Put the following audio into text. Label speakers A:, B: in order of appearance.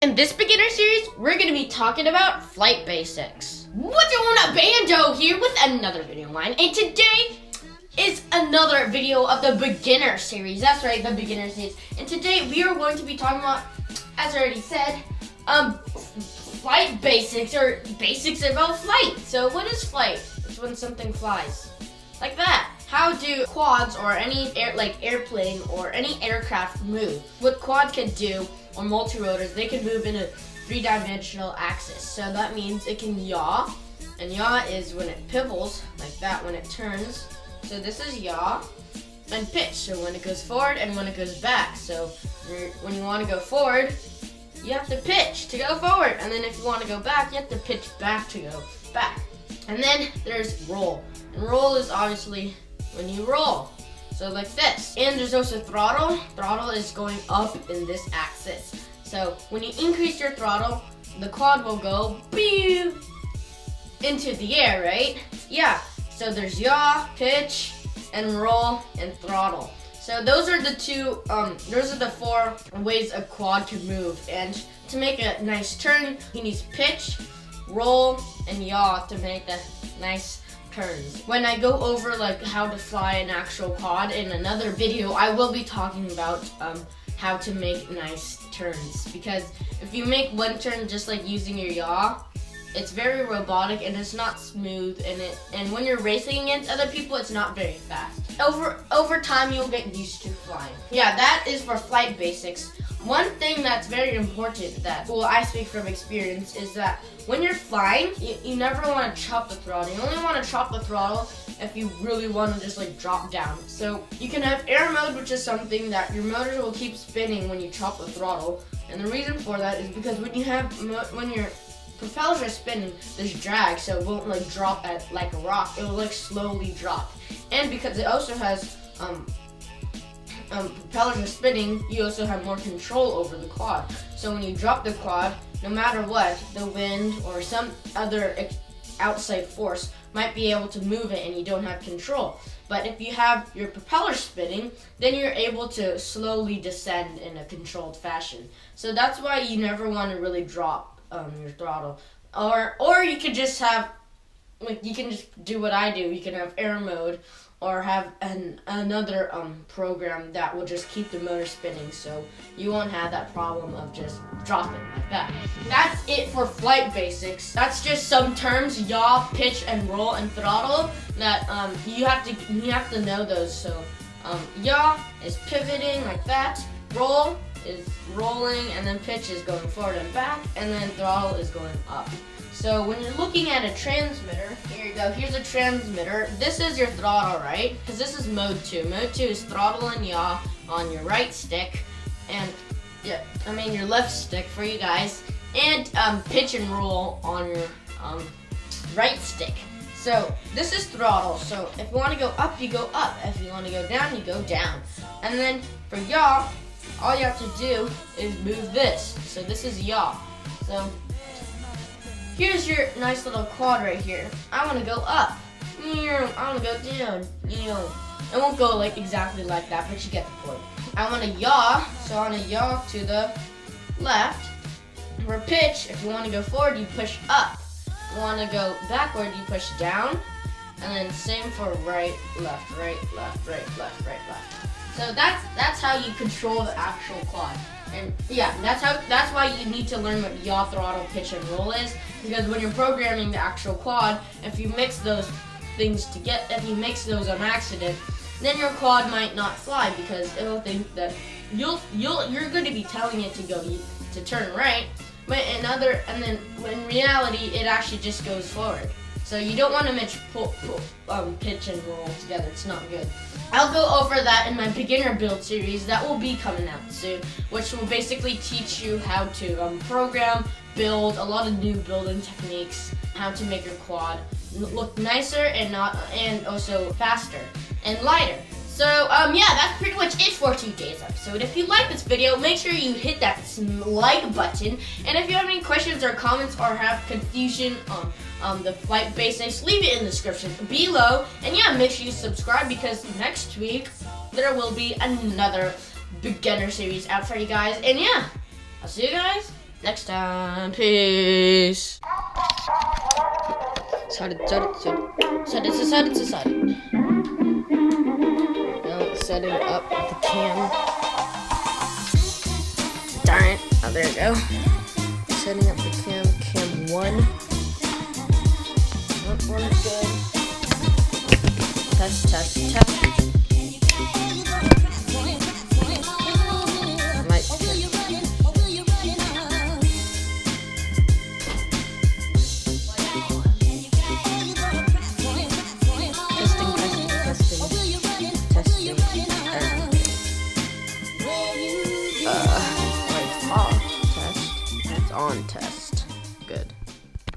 A: In this beginner series, we're going to be talking about flight basics. What's going on, Bando here with another video of mine, and today is another video of the beginner series. That's right, the beginner series. And today we are going to be talking about, as I already said, flight basics, or basics about flight. So what is flight? It's when something flies. Like that. How do quads or any airplane or any aircraft move? What quad can do, or multirotors, they can move in a three-dimensional axis. So that means it can yaw, and yaw is when it pivals, like that, when it turns. So this is yaw, and pitch, so when it goes forward and when it goes back. So when you want to go forward, you have to pitch to go forward, and then if you want to go back, you have to pitch back to go back. And then there's roll, and roll is obviously when you roll. So like this. And there's also throttle. Throttle is going up in this axis. So when you increase your throttle, the quad will go into the air, right? Yeah. So there's yaw, pitch, and roll, and throttle. So those are the four ways a quad can move. And to make a nice turn, he needs pitch, roll, and yaw to make the nice turns. When I go over how to fly an actual quad in another video, I will be talking about how to make nice turns, because if you make one turn just like using your yaw, it's very robotic and it's not smooth, and when you're racing against other people, it's not very fast. Over time, you'll get used to flying. Yeah, that is for flight basics. One thing that's very important I speak from experience, is that when you're flying, you never want to chop the throttle. You only want to chop the throttle if you really want to just drop down. So you can have air mode, which is something that your motors will keep spinning when you chop the throttle. And the reason for that is because when your propellers are spinning, there's drag, so it won't drop like a rock. It will slowly drop. And because it also has propellers are spinning, you also have more control over the quad. So when you drop the quad, no matter what, the wind or some other outside force might be able to move it and you don't have control. But if you have your propeller spinning, then you're able to slowly descend in a controlled fashion. So that's why you never want to really drop your throttle. Or you could just have, you can just do what I do. You can have air mode, or have another program that will just keep the motor spinning, so you won't have that problem of just dropping like that. That's it for flight basics. That's just some terms: yaw, pitch, and roll, and throttle, that you have to know those. So yaw is pivoting like that, roll is rolling, and then pitch is going forward and back, and then throttle is going up. So when you're looking at a transmitter, here you go, here's a transmitter. This is your throttle, right? Because this is mode 2. Mode 2 is throttle and yaw on your right stick, and your left stick for you guys, and pitch and roll on your right stick. So this is throttle. So if you want to go up, you go up. If you want to go down, you go down. And then for yaw, all you have to do is move this. So this is yaw. So here's your nice little quad right here. I want to go up. I want to go down. It won't go exactly like that, but you get the point. I want to yaw, so I want to yaw to the left. For pitch, if you want to go forward, you push up. If you want to go backward, you push down. And then same for right, left, right, left, right, left, right, left. So that's how you control the actual quad. And yeah, that's why you need to learn what yaw, throttle, pitch, and roll is, because when you're programming the actual quad, if you mix those things if you mix those on accident, then your quad might not fly, because it'll think that you're going to be telling it to turn right, but and then in reality it actually just goes forward. So you don't want to mix pitch and roll together. It's not good. I'll go over that in my beginner build series that will be coming out soon, which will basically teach you how to program, build a lot of new building techniques, how to make your quad look nicer and also faster and lighter. So yeah, that's pretty much it for today's episode. If you like this video, make sure you hit that like button. And if you have any questions or comments or have confusion on the flight basics, leave it in the description below. And yeah, make sure you subscribe, because next week there will be another beginner series out for you guys. And yeah, I'll see you guys next time. Peace. Decided. Now setting up the cam. Darn it. Oh, there we go. Setting up the cam 1. One is good. Test. On test.